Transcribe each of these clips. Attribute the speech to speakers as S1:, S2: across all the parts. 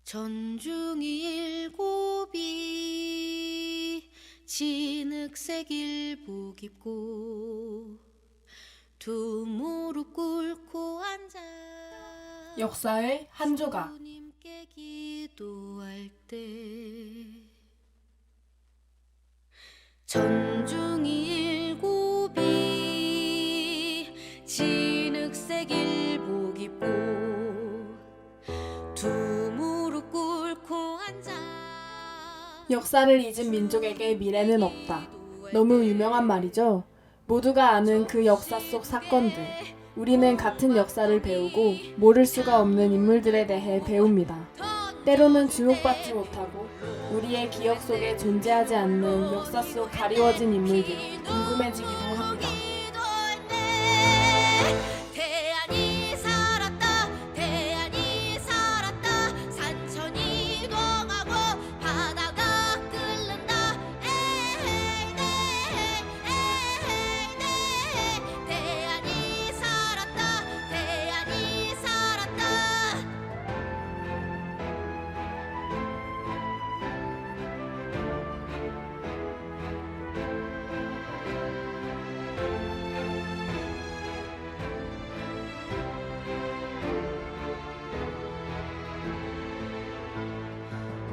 S1: 전중이 일곱이 진흙색 일복 입고 두 무릎 꿇고 앉아
S2: 역사의 한 조각.
S1: 주님께 기도할 때 전중이 일곱이 진흙색 일복 입고 두 무릎 꿇고 앉아
S2: 역사를 잊은 민족에게 미래는 없다. 너무 유명한 말이죠. 모두가 아는 그 역사 속 사건들. 우리는 같은 역사를 배우고 모를 수가 없는 인물들에 대해 배웁니다. 때로는 주목받지 못하고 우리의 기억 속에 존재하지 않는 역사 속 가리워진 인물들 궁금해지기도 합니다.
S1: 대안이 살았다 대안이 살았다 산천이 이동하고 바다가 끓는다 에헤이 네 대안이 살았다 대안이 살았다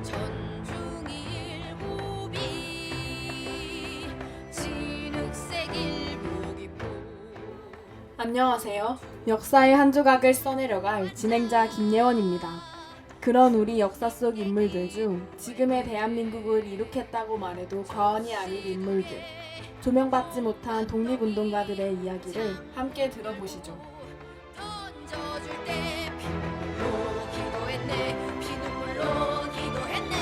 S1: 전중이 일곱이 진흙색 일복 입고
S2: 안녕하세요. 역사의 한 조각을 써내려갈 진행자 김예원입니다. 그런 우리 역사 속 인물들 중 지금의 대한민국을 이룩했다고 말해도 과언이 아닌 인물들, 조명받지 못한 독립운동가들의 이야기를 함께 들어보시죠.
S1: 던져줄 때 피눈물로 기도했네 피눈물로 기도했네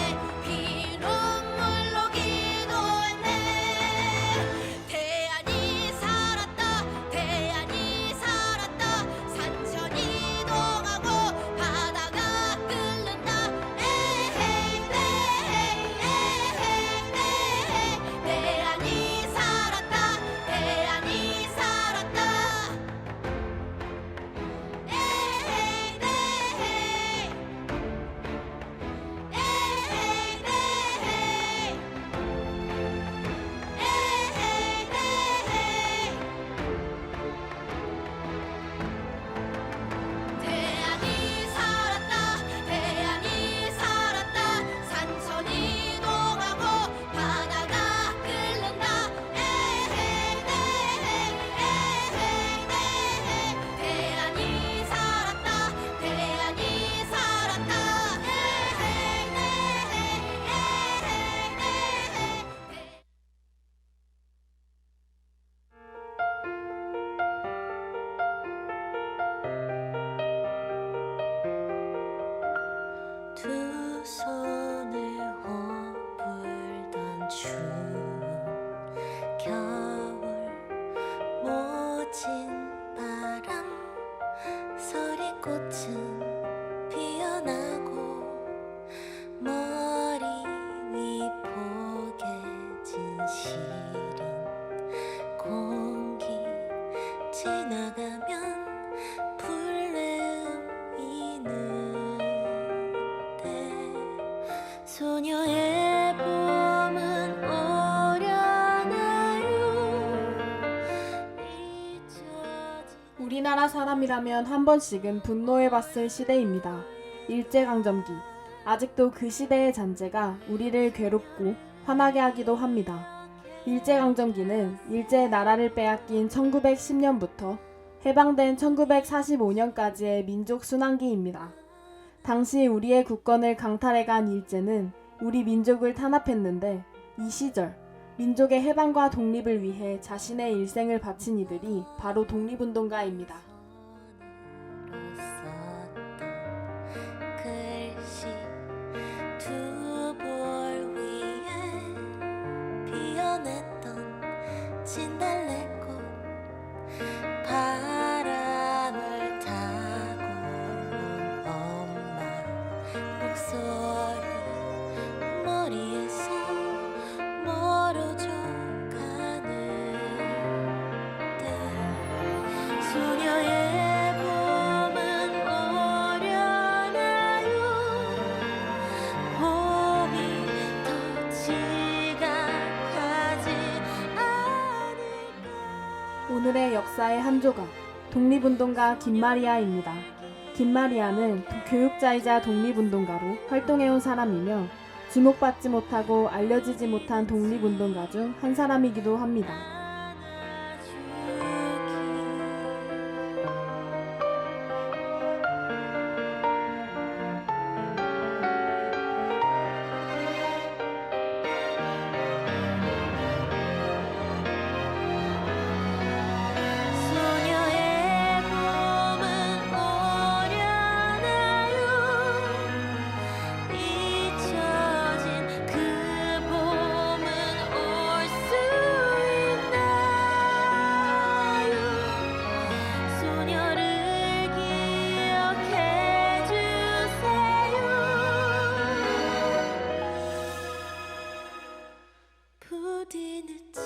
S1: 피눈물로 기도했네 대안이 살았다 대안이 살았다 산천이 이동하고 바다가 끓는다 에헤이 네 대안이 살았다 대안이 살았다 에헤이 네 에헤이 네 에헤이 네 대안이 살았다 대안이 살았다 산천이 이동하고 바다가 끓는다 에헤이 네 대안이 살았다 대안이 살았다 에헤이 네 두 손을 허물던 추운 겨울 모진 바람 서리꽃은 피어나고 머리 위 포개진 시린 공기 지나가면 불내음이 느대 소녀의 봄은 오려나요 잊혀진
S2: 우리나라 사람이라면 한 번씩은 분노해봤을 시대입니다. 일제강점기. 아직도 그 시대의 잔재가 우리를 괴롭고 화나게 하기도 합니다. 일제강점기는 일제의 나라를 빼앗긴 1910년부터 해방된 1945년까지의 민족 순환기입니다. 당시 우리의 국권을 강탈해간 일제는 우리 민족을 탄압했는데 이 시절 민족의 해방과 독립을 위해 자신의 일생을 바친 이들이 바로 독립운동가입니다.
S1: 글씨 두 볼 위에 피어냈던 진달래꽃 바람을 타고 온 엄마 목소리 머리에서 멀어져 가는 때 소녀의 봄은 오려나요
S2: 오늘의 역사의 한 조각, 독립운동가 김마리아입니다. 김마리아는 교육자이자 독립운동가로 활동해온 사람이며 주목받지 못하고 알려지지 못한 독립운동가 중 한 사람이기도 합니다.
S1: 소녀의 봄은 오려나요 잊혀진 그 봄은 올 수 있나요 소녀를 기억해 주세요 부디 늦지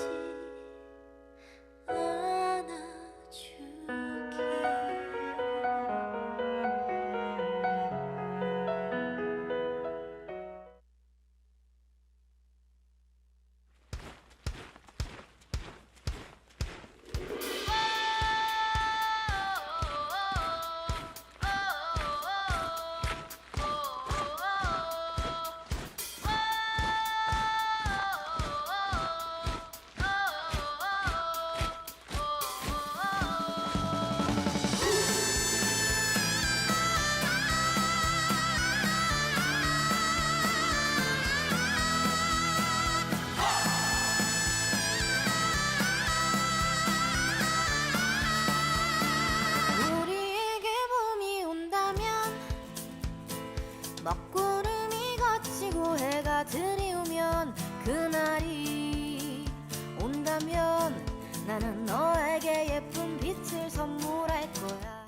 S1: 우리에게 봄이 온다면 먹구름이 걷히고 해가 드리우면 그날이 온다면 나는 너에게 예쁜 빛을 선물할 거야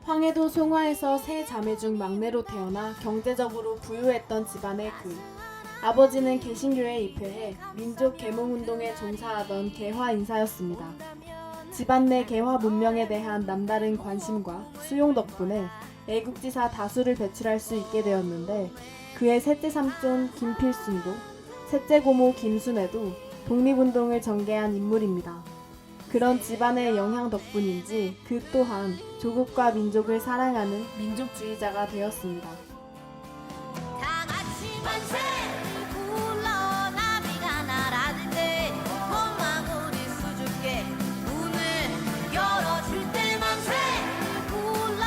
S2: 황해도 송화에서 세 자매 중 막내로 태어나 경제적으로 부유했던 집안의 그 아버지는 개신교에 입회해 민족 계몽운동에 종사하던 개화 인사였습니다. 집안 내 개화 문명에 대한 남다른 관심과 수용 덕분에 애국지사 다수를 배출할 수 있게 되었는데 그의 셋째 삼촌 김필순도 셋째 고모 김순애도 독립운동을 전개한 인물입니다. 그런 집안의 영향 덕분인지 그 또한 조국과 민족을 사랑하는 민족주의자가 되었습니다.
S1: 다 같이 만세 불러 나비가 날아들 때 봄망울이 수줍게 문을 열어줄 때 만세 불러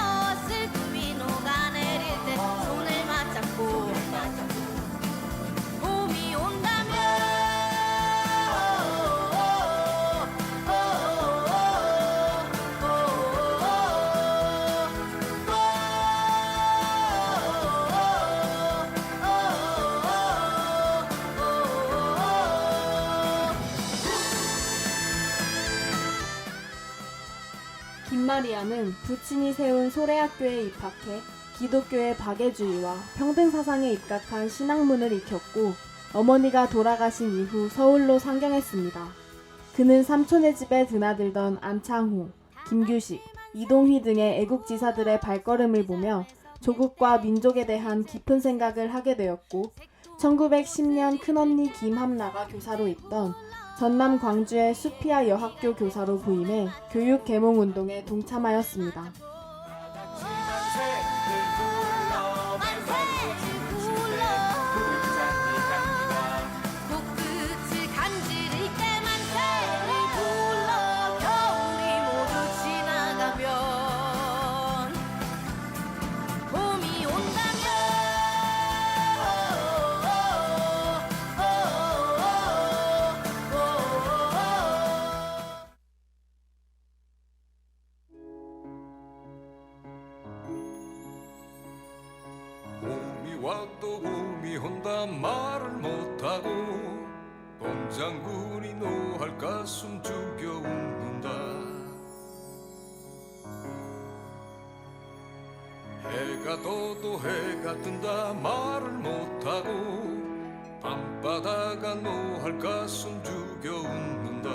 S1: 슬픔이 녹아내릴 때 손을 맞잡고 봄이 온다면
S2: 김마리아는 부친이 세운 소래학교에 입학해 기독교의 박애주의와 평등사상에 입각한 신학문을 익혔고 어머니가 돌아가신 이후 서울로 상경했습니다. 그는 삼촌의 집에 드나들던 안창호, 김규식, 이동휘 등의 애국지사들의 발걸음을 보며 조국과 민족에 대한 깊은 생각을 하게 되었고 1910년 큰언니 김함나가 교사로 있던 전남 광주의 수피아 여학교 교사로 부임해 교육 계몽 운동에 동참하였습니다.
S1: 코끝을 간지릴 때 만세를 불러 겨울이 모두 지나가면 봄이 온다면
S3: 봄이 와도 봄이 온다 말을 못하고 봄장군이 노할 가슴 죽여 웃는다 해가 떠도 해가 뜬다 말을 못하고 밤바다가 노할 가슴 죽여 웃는다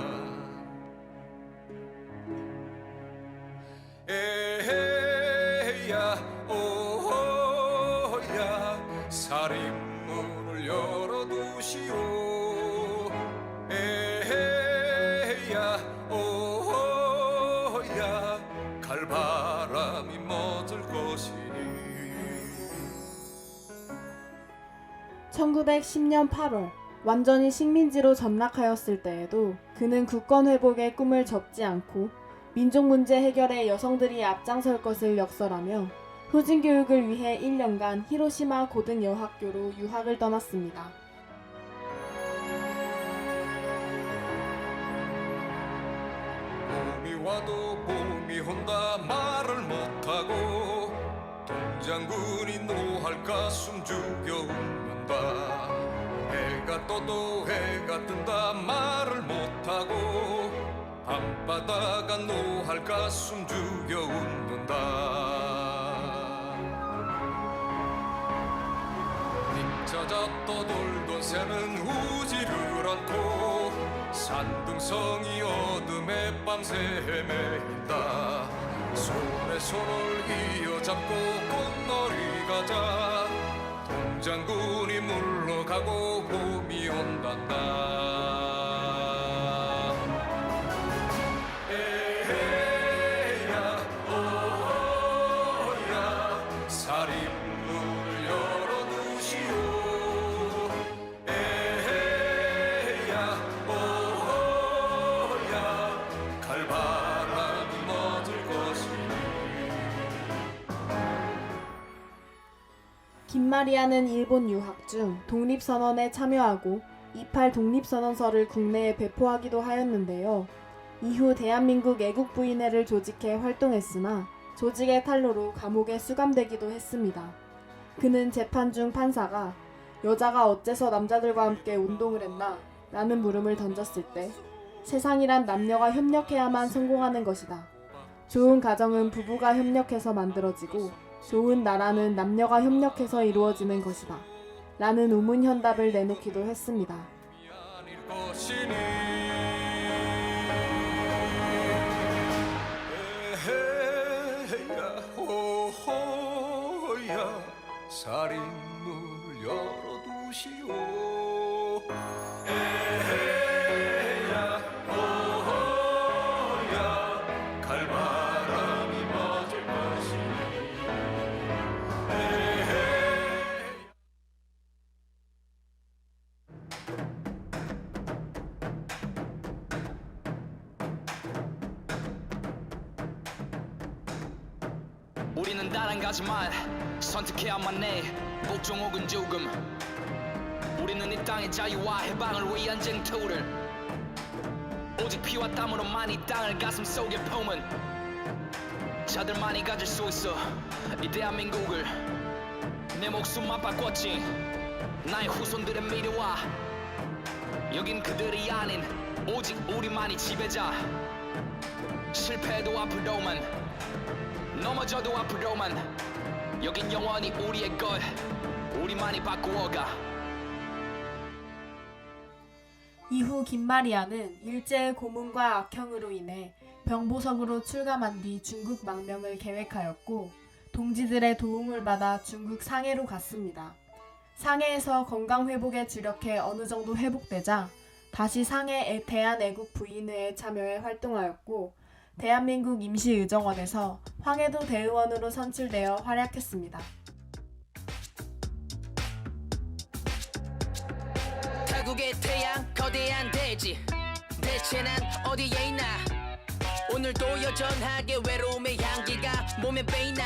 S3: 에헤야 오호야 살인문을 열어두시오 에헤야 오호야
S2: 1910년 8월 완전히 식민지로 전락하였을 때에도 그는 국권 회복의 꿈을 접지 않고 민족 문제 해결에 여성들이 앞장설 것을 역설하며 후진 교육을 위해 1년간 히로시마 고등여학교로 유학을 떠났습니다.
S3: 봄이 와도 봄이 온다 말을 못하고 동장군이 노할까 숨죽여 웃는다. 해가 떠도 해가 뜬다 말을 못하고 밤바다가 노할까 숨죽여 웃는다. 닉찾아 떠돌던 새는 우지를 않고 산등성이 어둠에 밤새 헤매인다. 손에 손을 이어잡고 꽃놀이 가자. 동장군이 물러가고 봄이 온단다. 에헤야 오야 살인문을 열어두시오. 에헤야 오야 칼바람이 멎을 것이니.
S2: 김마리아는 일본 유학 중 독립선언에 참여하고 28 독립선언서를 국내에 배포하기도 하였는데요. 이후 대한민국 애국부인회를 조직해 활동했으나 조직의 탄로로 감옥에 수감되기도 했습니다. 그는 재판 중 판사가 여자가 어째서 남자들과 함께 운동을 했나? 라는 물음을 던졌을 때 세상이란 남녀가 협력해야만 성공하는 것이다. 좋은 가정은 부부가 협력해서 만들어지고 좋은 나라는 남녀가 협력해서 이루어지는 것이다. 라는 우문현답을 내놓기도 했습니다.
S3: 아닐 것이니. 에헤야 오호야 살인문을 열어두시오. 에헤야 오호야 칼바람이 맞을 것이니.
S4: 우리는 단 한 가지만 선택해야만 해. 복종 혹은 죽음. 우리는 이 땅의 자유와 해방을 위한 쟁투를 오직 피와 땀으로만 이 땅을 가슴속에 품은 자들만이 가질 수 있어. 이 대한민국을 내 목숨만 바꿨지. 나의 후손들의 미래와 여긴 그들이 아닌 오직 우리만이 지배자. 실패해도 앞으로만 넘어져도 앞으로만 여긴 영원히 우리의 것. 우리만이 바꾸어가.
S2: 이후 김마리아는 일제의 고문과 악형으로 인해 병보석으로 출감한 뒤 중국 망명을 계획하였고 동지들의 도움을 받아 중국 상해로 갔습니다. 상해에서 건강 회복에 주력해 어느 정도 회복되자 다시 상해 대한애국부인회에 참여해 활동하였고 대한민국 임시의정원에서 황해도 대의원으로 선출되어 활약했습니다.
S4: 타국의 태양 거대한 대지 대체 난 어디에 있나. 오늘도 여전하게 외로움의 향기가 몸에 배이나.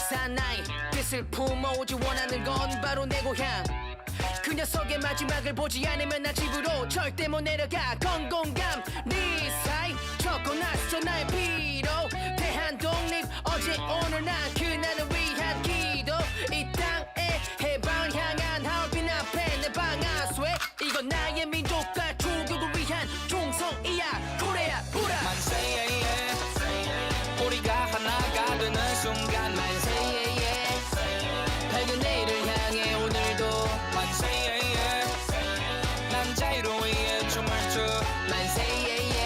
S4: 사나이 뜻을 품어오지 원하는 건 바로 내 고향. 그 녀석의 마지막을 보지 않으면 나 집으로 절대 못 내려가. 건공감 네 사이 적고 나서 나의 피로 대한 독립 어제 오늘 난 그날을 위한 기도. 이 땅의 해방을 향한 하얼빈 앞에 내 방아쇠. 이건 나의 민족과 조국을 위한 총성이야. 코레아 보라 만세예예. 우리가 하나가 되는 순간 만세예예. 밝은 내일을 향해 오늘도 만세예예. 난 자유로이에 춤을 춰 만세예예.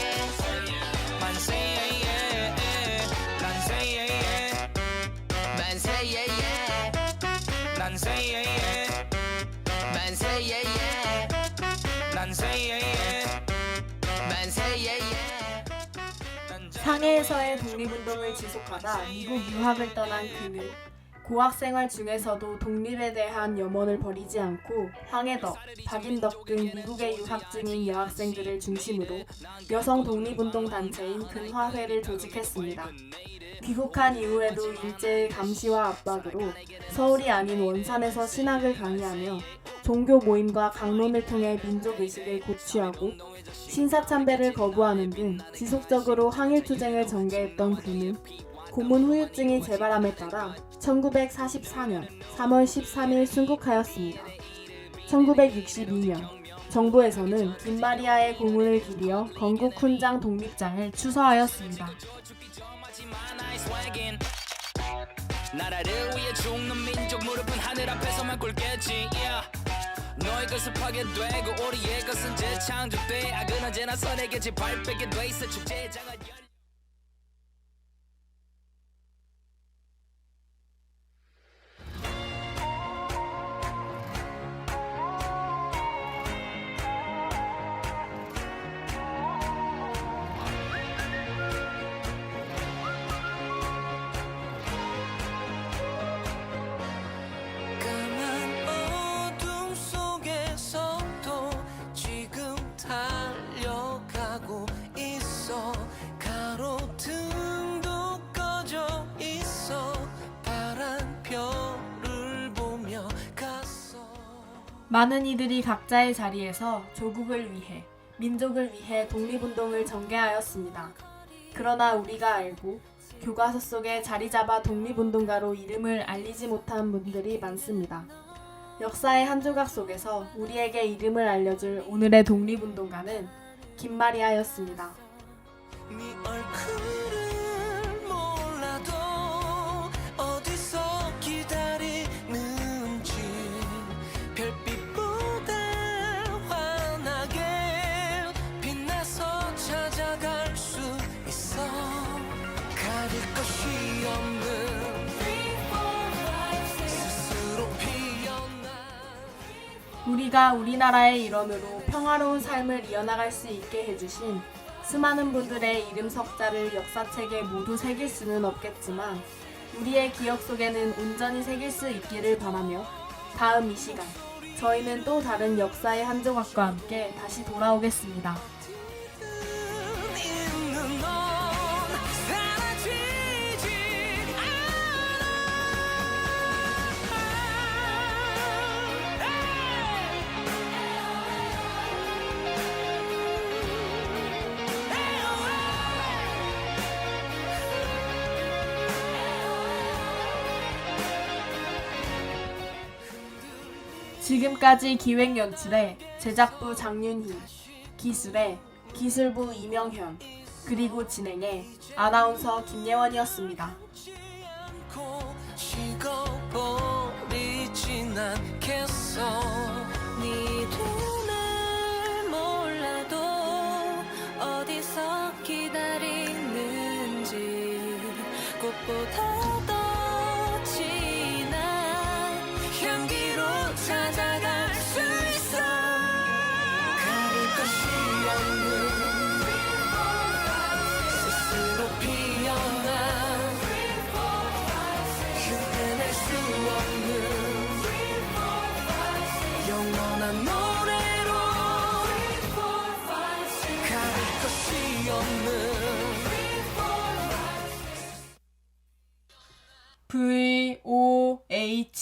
S4: 만세예예. 만세예예. 만세예예. 만세예예. 만세예예. 만세예예. 만세예예.
S2: 상해에서의 독립운동을 지속하다 미국 유학을 떠난 그는 고학 생활 중에서도 독립에 대한 염원을 버리지 않고 황해덕, 박인덕 등 미국에 유학 중인 여학생들을 중심으로 여성 독립운동 단체인 근화회를 조직했습니다. 귀국한 이후에도 일제의 감시와 압박으로 서울이 아닌 원산에서 신학을 강의하며 종교 모임과 강론을 통해 민족의식을 고취하고 신사참배를 거부하는 등 지속적으로 항일투쟁을 전개했던 그는 고문 후유증이 재발함에 따라 1944년 3월 13일 순국하였습니다. 1962년 정부에서는 김마리아의 고문을 기리어 건국 훈장 독립장을 추서하였습니다.
S4: 나라를 위해 죽는 민족 무릎은 하늘 앞에서만 꿇겠지. 너의 것은 파괴되고 우리의 것은 재창조돼. 악은 언제나 선에게 짓밟히게 돼 있어. 축제의 장을
S2: 많은 이들이 각자의 자리에서 조국을 위해, 민족을 위해 독립운동을 전개하였습니다. 그러나 우리가 알고 교과서 속에 자리 잡아 독립운동가로 이름을 알리지 못한 분들이 많습니다. 역사의 한 조각 속에서 우리에게 이름을 알려줄 오늘의 독립운동가는 김마리아였습니다.
S5: 네 얼굴을 몰라도 어디서 기다리는지 별빛보다 환하게 빛나서 찾아갈 수 있어. 가릴 것이 없는 스스로 피어나.
S2: 우리가 우리나라의 일원으로 평화로운 삶을 이어나갈 수 있게 해주신 수많은 분들의 이름 석자를 역사책에 모두 새길 수는 없겠지만 우리의 기억 속에는 온전히 새길 수 있기를 바라며 다음 이 시간 저희는 또 다른 역사의 한 조각과 함께 다시 돌아오겠습니다.
S5: 있는 넌 사라지지
S2: 지금까지 기획연출의 제작부 장윤희, 기술의 기술부 이명현, 그리고 진행의 아나운서 김예원이었습니다.
S5: 않고 식어버리진 않겠어. 네 눈을 몰라도 어디서 기다리는지 꽃보다 더 진한 향기로 찾아갈 수 있어. 가릴 것이 없는 스스로 피어나 흉내낼 수 없는 영원한 노래로 가릴 것이 없는
S2: VOH